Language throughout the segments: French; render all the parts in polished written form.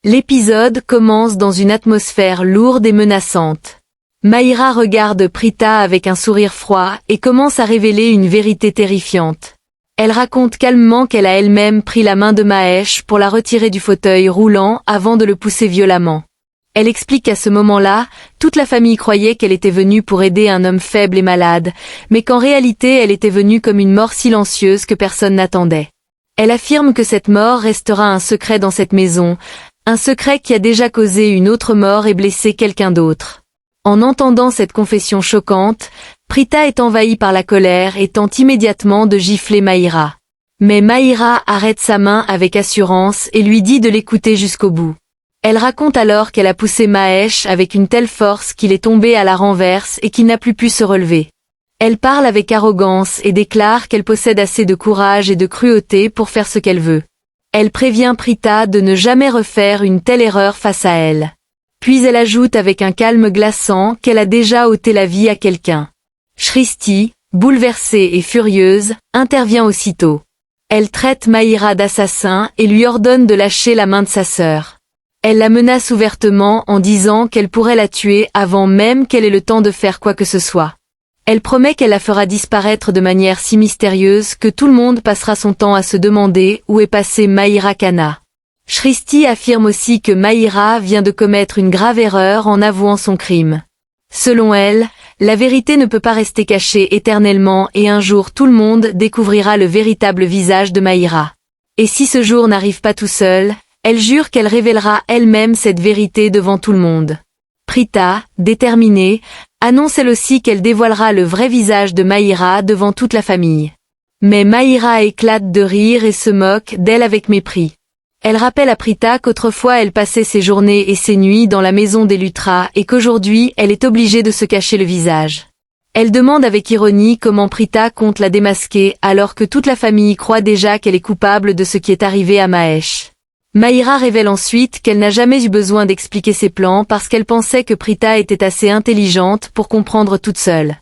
L'épisode commence dans une atmosphère lourde et menaçante. Mahira regarde Prita avec un sourire froid et commence à révéler une vérité terrifiante. Elle raconte calmement qu'elle a elle-même pris la main de Mahesh pour la retirer du fauteuil roulant avant de le pousser violemment. Elle explique qu'à ce moment-là, toute la famille croyait qu'elle était venue pour aider un homme faible et malade, mais qu'en réalité elle était venue comme une mort silencieuse que personne n'attendait. Elle affirme que cette mort restera un secret dans cette maison, un secret qui a déjà causé une autre mort et blessé quelqu'un d'autre. En entendant cette confession choquante, Prita est envahie par la colère et tente immédiatement de gifler Mahira. Mais Mahira arrête sa main avec assurance et lui dit de l'écouter jusqu'au bout. Elle raconte alors qu'elle a poussé Mahesh avec une telle force qu'il est tombé à la renverse et qu'il n'a plus pu se relever. Elle parle avec arrogance et déclare qu'elle possède assez de courage et de cruauté pour faire ce qu'elle veut. Elle prévient Prita de ne jamais refaire une telle erreur face à elle. Puis elle ajoute avec un calme glaçant qu'elle a déjà ôté la vie à quelqu'un. Shristi, bouleversée et furieuse, intervient aussitôt. Elle traite Mahira d'assassin et lui ordonne de lâcher la main de sa sœur. Elle la menace ouvertement en disant qu'elle pourrait la tuer avant même qu'elle ait le temps de faire quoi que ce soit. Elle promet qu'elle la fera disparaître de manière si mystérieuse que tout le monde passera son temps à se demander où est passée Mahira Khanna. Shristi affirme aussi que Mahira vient de commettre une grave erreur en avouant son crime. Selon elle, la vérité ne peut pas rester cachée éternellement et un jour tout le monde découvrira le véritable visage de Mahira. Et si ce jour n'arrive pas tout seul, elle jure qu'elle révélera elle-même cette vérité devant tout le monde. Prita, déterminée, annonce elle aussi qu'elle dévoilera le vrai visage de Mahira devant toute la famille. Mais Mahira éclate de rire et se moque d'elle avec mépris. Elle rappelle à Prita qu'autrefois elle passait ses journées et ses nuits dans la maison des Luthra et qu'aujourd'hui elle est obligée de se cacher le visage. Elle demande avec ironie comment Prita compte la démasquer alors que toute la famille croit déjà qu'elle est coupable de ce qui est arrivé à Mahesh. Mahira révèle ensuite qu'elle n'a jamais eu besoin d'expliquer ses plans parce qu'elle pensait que Prita était assez intelligente pour comprendre toute seule.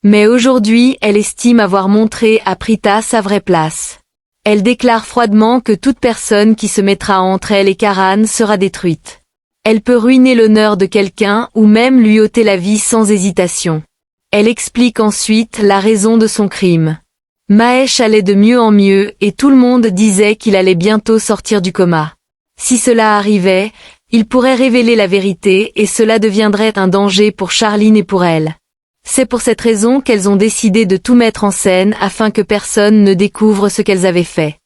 Mais aujourd'hui, elle estime avoir montré à Prita sa vraie place. Elle déclare froidement que toute personne qui se mettra entre elle et Karan sera détruite. Elle peut ruiner l'honneur de quelqu'un ou même lui ôter la vie sans hésitation. Elle explique ensuite la raison de son crime. Mahesh allait de mieux en mieux et tout le monde disait qu'il allait bientôt sortir du coma. Si cela arrivait, il pourrait révéler la vérité et cela deviendrait un danger pour Charline et pour elle. C'est pour cette raison qu'elles ont décidé de tout mettre en scène afin que personne ne découvre ce qu'elles avaient fait.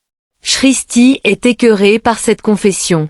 Shristi est écœurée par cette confession.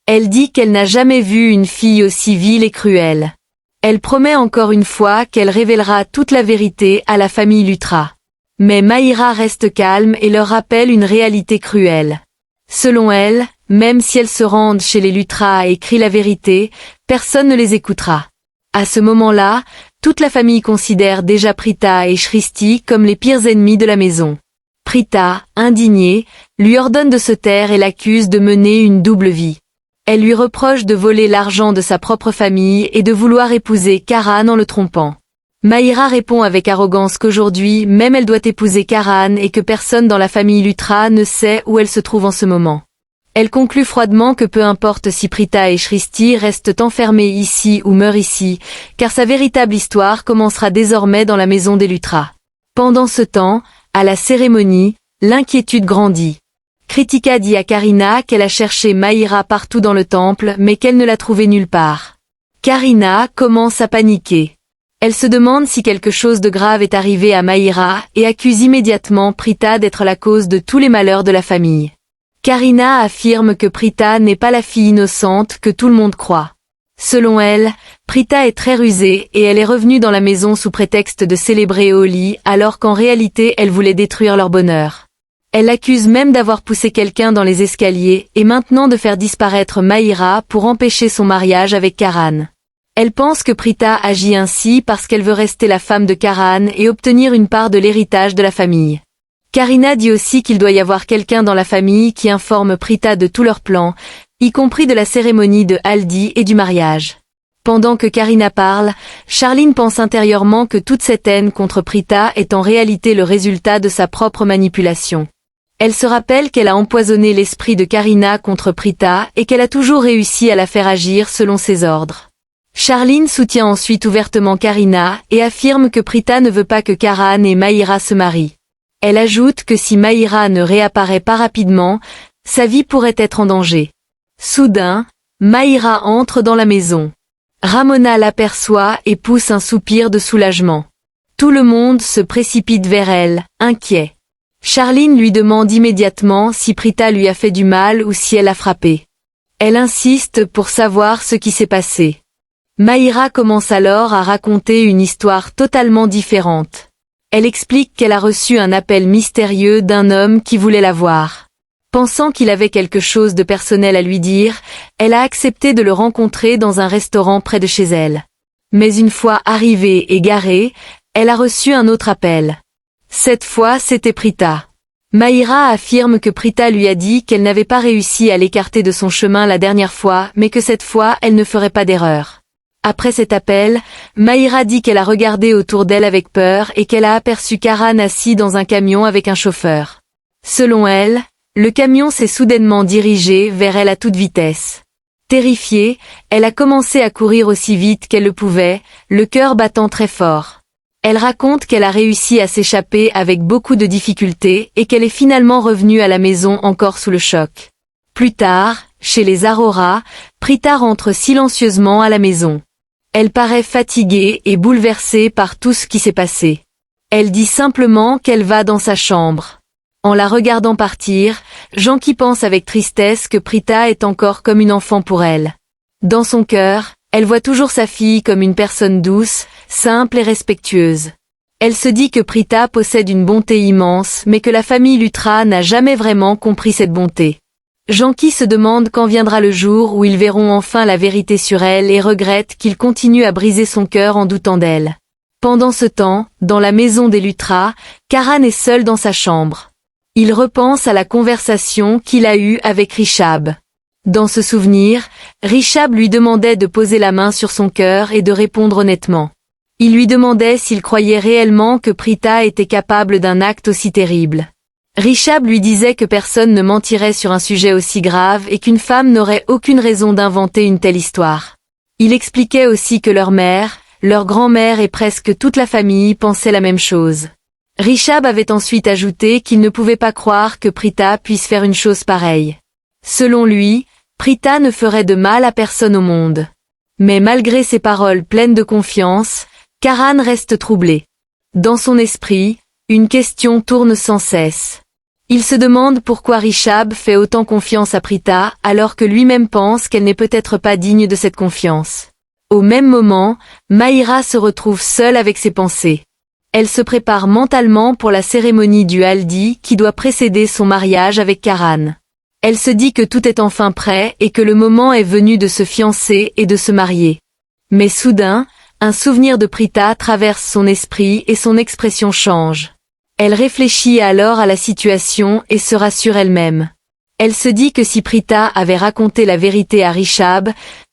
Elle dit qu'elle n'a jamais vu une fille aussi vile et cruelle. Elle promet encore une fois qu'elle révélera toute la vérité à la famille Luthra. Mais Mahira reste calme et leur rappelle une réalité cruelle. Selon elle, même si elles se rendent chez les Luthra et crient la vérité, personne ne les écoutera. À ce moment-là, toute la famille considère déjà Prita et Shristi comme les pires ennemis de la maison. Prita, indignée, lui ordonne de se taire et l'accuse de mener une double vie. Elle lui reproche de voler l'argent de sa propre famille et de vouloir épouser Karan en le trompant. Mahira répond avec arrogance qu'aujourd'hui même elle doit épouser Karan et que personne dans la famille Luthra ne sait où elle se trouve en ce moment. Elle conclut froidement que peu importe si Prita et Shristi restent enfermés ici ou meurent ici, car sa véritable histoire commencera désormais dans la maison des Luthra. Pendant ce temps, à la cérémonie, l'inquiétude grandit. Kritika dit à Karina qu'elle a cherché Mahira partout dans le temple mais qu'elle ne l'a trouvée nulle part. Karina commence à paniquer. Elle se demande si quelque chose de grave est arrivé à Mahira et accuse immédiatement Prita d'être la cause de tous les malheurs de la famille. Karina affirme que Prita n'est pas la fille innocente que tout le monde croit. Selon elle, Prita est très rusée et elle est revenue dans la maison sous prétexte de célébrer Holi alors qu'en réalité elle voulait détruire leur bonheur. Elle l'accuse même d'avoir poussé quelqu'un dans les escaliers et maintenant de faire disparaître Mahira pour empêcher son mariage avec Karan. Elle pense que Prita agit ainsi parce qu'elle veut rester la femme de Karan et obtenir une part de l'héritage de la famille. Karina dit aussi qu'il doit y avoir quelqu'un dans la famille qui informe Prita de tous leurs plans, y compris de la cérémonie de Haldi et du mariage. Pendant que Karina parle, Charline pense intérieurement que toute cette haine contre Prita est en réalité le résultat de sa propre manipulation. Elle se rappelle qu'elle a empoisonné l'esprit de Karina contre Prita et qu'elle a toujours réussi à la faire agir selon ses ordres. Charline soutient ensuite ouvertement Karina et affirme que Prita ne veut pas que Karan et Mahira se marient. Elle ajoute que si Mahira ne réapparaît pas rapidement, sa vie pourrait être en danger. Soudain, Mahira entre dans la maison. Ramona l'aperçoit et pousse un soupir de soulagement. Tout le monde se précipite vers elle, inquiet. Charline lui demande immédiatement si Prita lui a fait du mal ou si elle a frappé. Elle insiste pour savoir ce qui s'est passé. Mahira commence alors à raconter une histoire totalement différente. Elle explique qu'elle a reçu un appel mystérieux d'un homme qui voulait la voir. Pensant qu'il avait quelque chose de personnel à lui dire, elle a accepté de le rencontrer dans un restaurant près de chez elle. Mais une fois arrivée et garée, elle a reçu un autre appel. Cette fois, c'était Prita. Mahira affirme que Prita lui a dit qu'elle n'avait pas réussi à l'écarter de son chemin la dernière fois, mais que cette fois, elle ne ferait pas d'erreur. Après cet appel, Mahira dit qu'elle a regardé autour d'elle avec peur et qu'elle a aperçu Karan assis dans un camion avec un chauffeur. Selon elle, le camion s'est soudainement dirigé vers elle à toute vitesse. Terrifiée, elle a commencé à courir aussi vite qu'elle le pouvait, le cœur battant très fort. Elle raconte qu'elle a réussi à s'échapper avec beaucoup de difficultés et qu'elle est finalement revenue à la maison encore sous le choc. Plus tard, chez les Arora, Prita rentre silencieusement à la maison. Elle paraît fatiguée et bouleversée par tout ce qui s'est passé. Elle dit simplement qu'elle va dans sa chambre. En la regardant partir, Janki pense avec tristesse que Prita est encore comme une enfant pour elle. Dans son cœur, elle voit toujours sa fille comme une personne douce, simple et respectueuse. Elle se dit que Prita possède une bonté immense mais que la famille Lutra n'a jamais vraiment compris cette bonté. Janki se demande quand viendra le jour où ils verront enfin la vérité sur elle et regrette qu'il continue à briser son cœur en doutant d'elle. Pendant ce temps, dans la maison des Lutra, Karan est seul dans sa chambre. Il repense à la conversation qu'il a eue avec Rishab. Dans ce souvenir, Rishab lui demandait de poser la main sur son cœur et de répondre honnêtement. Il lui demandait s'il croyait réellement que Prita était capable d'un acte aussi terrible. Rishab lui disait que personne ne mentirait sur un sujet aussi grave et qu'une femme n'aurait aucune raison d'inventer une telle histoire. Il expliquait aussi que leur mère, leur grand-mère et presque toute la famille pensaient la même chose. Rishab avait ensuite ajouté qu'il ne pouvait pas croire que Prita puisse faire une chose pareille. Selon lui, Prita ne ferait de mal à personne au monde. Mais malgré ces paroles pleines de confiance, Karan reste troublé. Dans son esprit, une question tourne sans cesse. Il se demande pourquoi Rishab fait autant confiance à Prita alors que lui-même pense qu'elle n'est peut-être pas digne de cette confiance. Au même moment, Mahira se retrouve seule avec ses pensées. Elle se prépare mentalement pour la cérémonie du haldi qui doit précéder son mariage avec Karan. Elle se dit que tout est enfin prêt et que le moment est venu de se fiancer et de se marier. Mais soudain, un souvenir de Prita traverse son esprit et son expression change. Elle réfléchit alors à la situation et se rassure elle-même. Elle se dit que si Prita avait raconté la vérité à Rishab,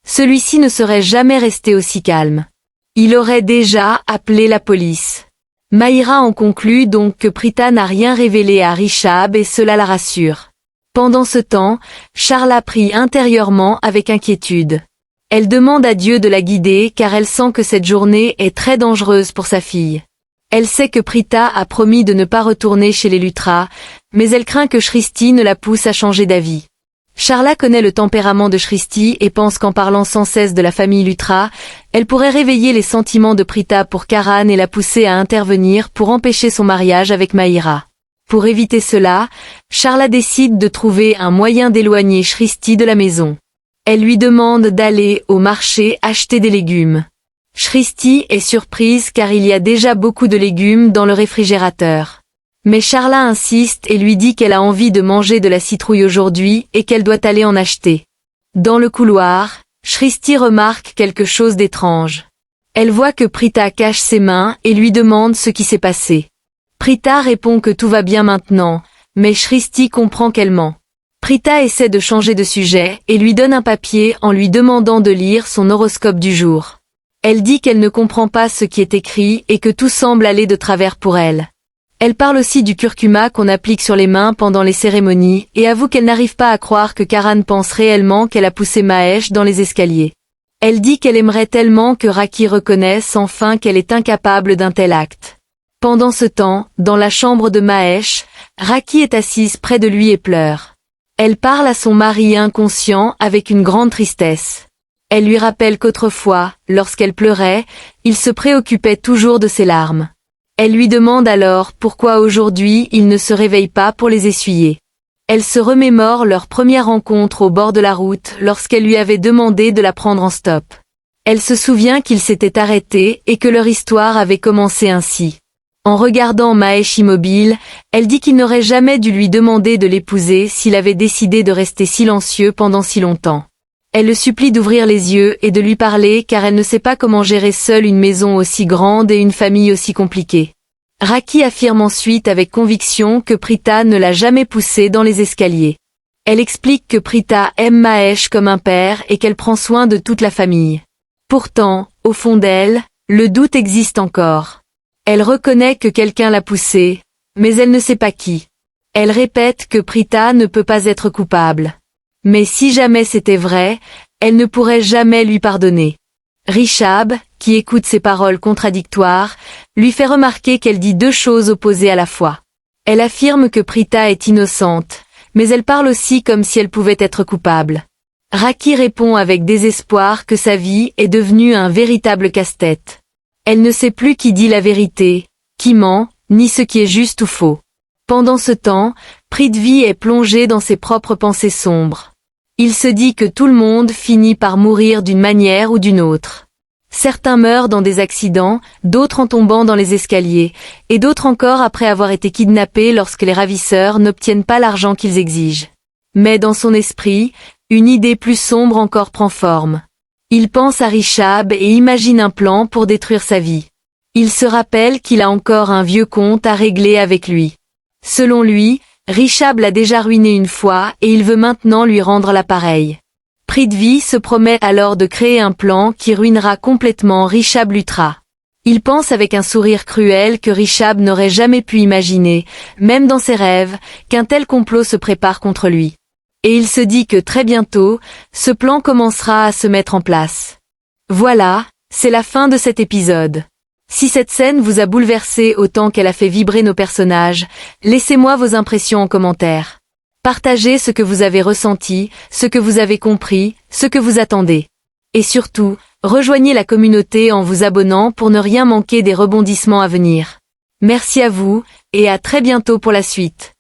celui-ci ne serait jamais resté aussi calme. Il aurait déjà appelé la police. Mahira en conclut donc que Prita n'a rien révélé à Rishab et cela la rassure. Pendant ce temps, Charla prie intérieurement avec inquiétude. Elle demande à Dieu de la guider car elle sent que cette journée est très dangereuse pour sa fille. Elle sait que Prita a promis de ne pas retourner chez les Lutra, mais elle craint que Shristi ne la pousse à changer d'avis. Charla connaît le tempérament de Shristi et pense qu'en parlant sans cesse de la famille Lutra, elle pourrait réveiller les sentiments de Prita pour Karan et la pousser à intervenir pour empêcher son mariage avec Mahira. Pour éviter cela, Charla décide de trouver un moyen d'éloigner Shristi de la maison. Elle lui demande d'aller au marché acheter des légumes. Shristi est surprise car il y a déjà beaucoup de légumes dans le réfrigérateur. Mais Charla insiste et lui dit qu'elle a envie de manger de la citrouille aujourd'hui et qu'elle doit aller en acheter. Dans le couloir, Shristi remarque quelque chose d'étrange. Elle voit que Prita cache ses mains et lui demande ce qui s'est passé. Prita répond que tout va bien maintenant, mais Shristi comprend qu'elle ment. Prita essaie de changer de sujet et lui donne un papier en lui demandant de lire son horoscope du jour. Elle dit qu'elle ne comprend pas ce qui est écrit et que tout semble aller de travers pour elle. Elle parle aussi du curcuma qu'on applique sur les mains pendant les cérémonies et avoue qu'elle n'arrive pas à croire que Karan pense réellement qu'elle a poussé Mahesh dans les escaliers. Elle dit qu'elle aimerait tellement que Raki reconnaisse enfin qu'elle est incapable d'un tel acte. Pendant ce temps, dans la chambre de Mahesh, Raki est assise près de lui et pleure. Elle parle à son mari inconscient avec une grande tristesse. Elle lui rappelle qu'autrefois, lorsqu'elle pleurait, il se préoccupait toujours de ses larmes. Elle lui demande alors pourquoi aujourd'hui il ne se réveille pas pour les essuyer. Elle se remémore leur première rencontre au bord de la route lorsqu'elle lui avait demandé de la prendre en stop. Elle se souvient qu'ils s'étaient arrêtés et que leur histoire avait commencé ainsi. En regardant Mahesh immobile, elle dit qu'il n'aurait jamais dû lui demander de l'épouser s'il avait décidé de rester silencieux pendant si longtemps. Elle le supplie d'ouvrir les yeux et de lui parler car elle ne sait pas comment gérer seule une maison aussi grande et une famille aussi compliquée. Raki affirme ensuite avec conviction que Prita ne l'a jamais poussée dans les escaliers. Elle explique que Prita aime Mahesh comme un père et qu'elle prend soin de toute la famille. Pourtant, au fond d'elle, le doute existe encore. Elle reconnaît que quelqu'un l'a poussée, mais elle ne sait pas qui. Elle répète que Prita ne peut pas être coupable. Mais si jamais c'était vrai, elle ne pourrait jamais lui pardonner. Rishabh, qui écoute ses paroles contradictoires, lui fait remarquer qu'elle dit deux choses opposées à la fois. Elle affirme que Prita est innocente, mais elle parle aussi comme si elle pouvait être coupable. Raki répond avec désespoir que sa vie est devenue un véritable casse-tête. Elle ne sait plus qui dit la vérité, qui ment, ni ce qui est juste ou faux. Pendant ce temps, Prithvi est plongé dans ses propres pensées sombres. Il se dit que tout le monde finit par mourir d'une manière ou d'une autre. Certains meurent dans des accidents, d'autres en tombant dans les escaliers, et d'autres encore après avoir été kidnappés lorsque les ravisseurs n'obtiennent pas l'argent qu'ils exigent. Mais dans son esprit, une idée plus sombre encore prend forme. Il pense à Rishabh et imagine un plan pour détruire sa vie. Il se rappelle qu'il a encore un vieux compte à régler avec lui. Selon lui, Rishabh l'a déjà ruiné une fois et il veut maintenant lui rendre l'appareil. Prithvi se promet alors de créer un plan qui ruinera complètement Rishabh Lutra. Il pense avec un sourire cruel que Rishabh n'aurait jamais pu imaginer, même dans ses rêves, qu'un tel complot se prépare contre lui. Et il se dit que très bientôt, ce plan commencera à se mettre en place. Voilà, c'est la fin de cet épisode. Si cette scène vous a bouleversé autant qu'elle a fait vibrer nos personnages, laissez-moi vos impressions en commentaire. Partagez ce que vous avez ressenti, ce que vous avez compris, ce que vous attendez. Et surtout, rejoignez la communauté en vous abonnant pour ne rien manquer des rebondissements à venir. Merci à vous, et à très bientôt pour la suite.